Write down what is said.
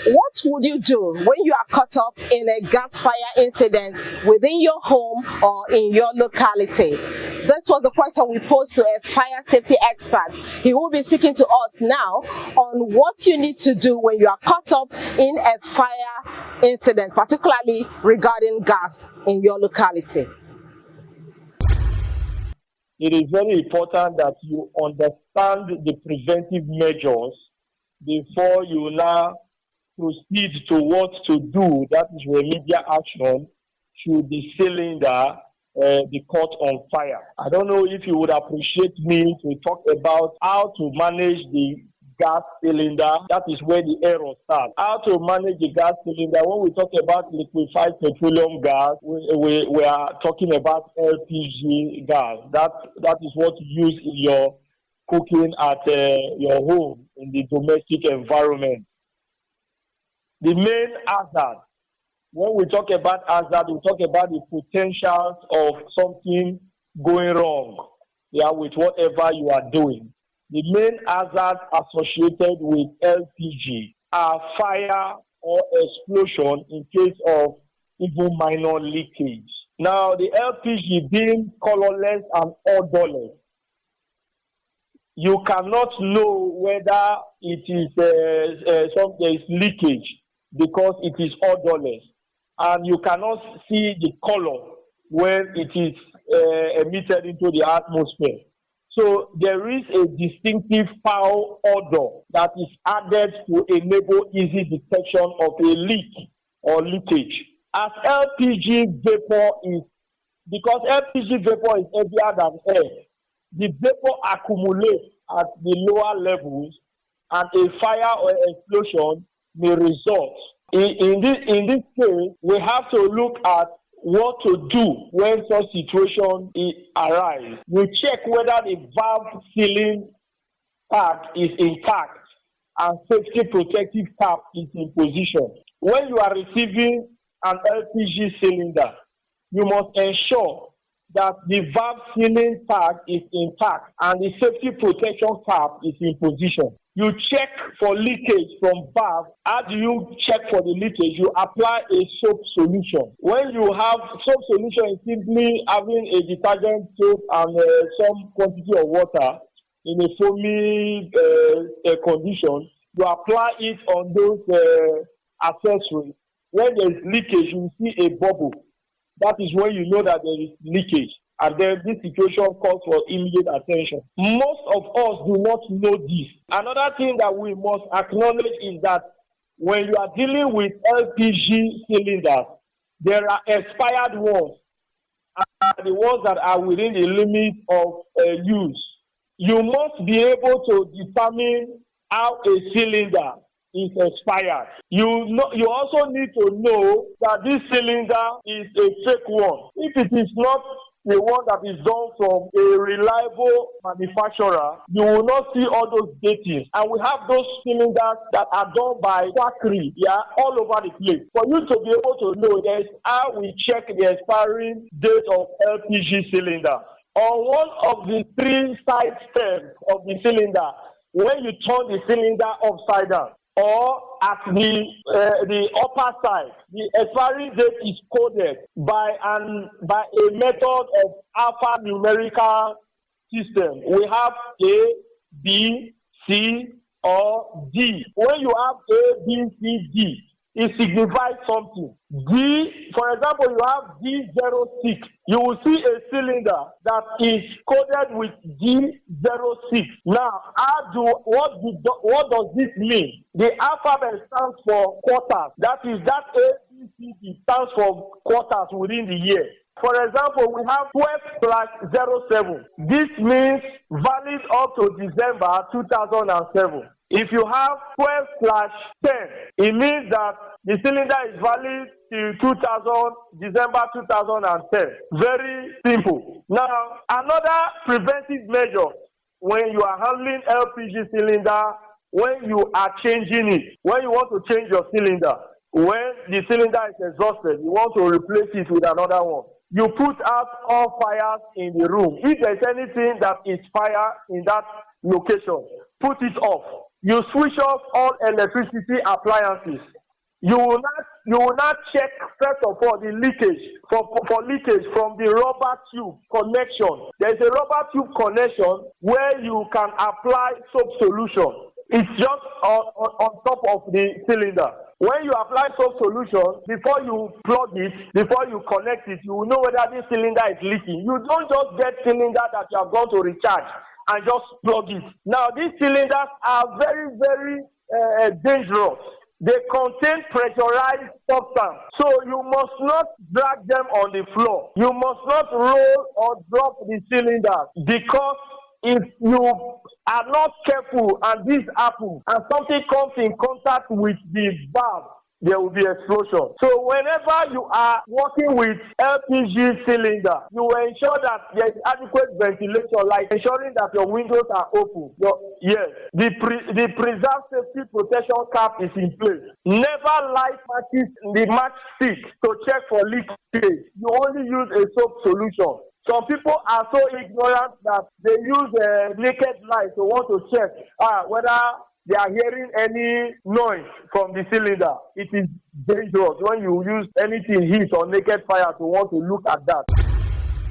What would you do when you are caught up in a gas fire incident within your home or in your locality? That was the question we posed to a fire safety expert. He will be speaking to us now on what you need to do when you are caught up in a fire incident, particularly regarding gas in your locality. It is very important that you understand the preventive measures before you now proceed to what to do, that is remedial action, should the cylinder be caught on fire. I don't know if you would appreciate me to talk about how to manage the gas cylinder. That is where the error starts. How to manage the gas cylinder. When we talk about liquefied petroleum gas, we are talking about LPG gas. That is what you use in your cooking at your home in the domestic environment. The main hazard, when we talk about hazard, we talk about the potentials of something going wrong, with whatever you are doing. The main hazards associated with LPG are fire or explosion in case of even minor leakage. Now, the LPG being colorless and odorless, you cannot know whether it is there is leakage because it is odorless, and you cannot see the color when it is emitted into the atmosphere. So there is a distinctive foul odor that is added to enable easy detection of a leak or leakage. As LPG vapor is, because LPG vapor is heavier than air, the vapor accumulates at the lower levels and a fire or explosion may result. In this case, we have to look at what to do when such situation arises. We check whether the valve sealing tag is intact and safety protective cap is in position. When you are receiving an LPG cylinder, you must ensure that the valve sealing tag is intact and the safety protection cap is in position. You check for leakage from valve. How do you check for the leakage? You apply a soap solution. When you have soap solution, is simply having a detergent soap and some quantity of water in a foamy condition. You apply it on those accessories. When there is leakage, you see a bubble. That is when you know that there is leakage. And then this situation calls for immediate attention. Most of us do not know this. Another thing that we must acknowledge is that when you are dealing with LPG cylinders, there are expired ones and the ones that are within the limit of use. You must be able to determine how a cylinder is expired. You also need to know that this cylinder is a fake one. If it is not the one that is done from a reliable manufacturer, you will not see all those datings. And we have those cylinders that are done by quackery, all over the place. For you to be able to know, there is how we check the expiring date of LPG cylinder. On one of the three side stems of the cylinder, when you turn the cylinder upside down, or at the upper side, the expiry date is coded by a method of alphanumerical system. We have A, B, C, or D. When you have A, B, C, D, it signifies something. D, for example, you have D06. You will see a cylinder that is coded with D06. Now, what does this mean? The alphabet stands for quarters. That is, that A, B, C, D stands for quarters within the year. For example, we have 12/07. This means valid up to December 2007. If you have 12/10, it means that the cylinder is valid till December 2010. Very simple. Now, another preventive measure when you are handling LPG cylinder, when you are changing it, when you want to change your cylinder, when the cylinder is exhausted, you want to replace it with another one. You put out all fires in the room. If there is anything that is fire in that location, put it off. You switch off all electricity appliances. You will not check first of all the leakage for leakage from the rubber tube connection. There is a rubber tube connection where you can apply soap solution. It's just on top of the cylinder. When you apply soap solution, before you plug it, before you connect it, you will know whether this cylinder is leaking. You don't just get cylinder that you are going to recharge and just plug it. Now, these cylinders are very, very dangerous. They contain pressurized substance. So you must not drag them on the floor. You must not roll or drop the cylinder, because if you are not careful and this happens and something comes in contact with the valve, there will be explosion. So whenever you are working with LPG cylinder, you will ensure that there is adequate ventilation, like ensuring that your windows are open. The preserve safety protection cap is in place. Never light matches the match stick to check for leakage. You only use a soap solution. Some people are so ignorant that they use naked light to want to check whether they are hearing any noise from the cylinder. It is dangerous when you use anything heat or naked fire to want to look at that.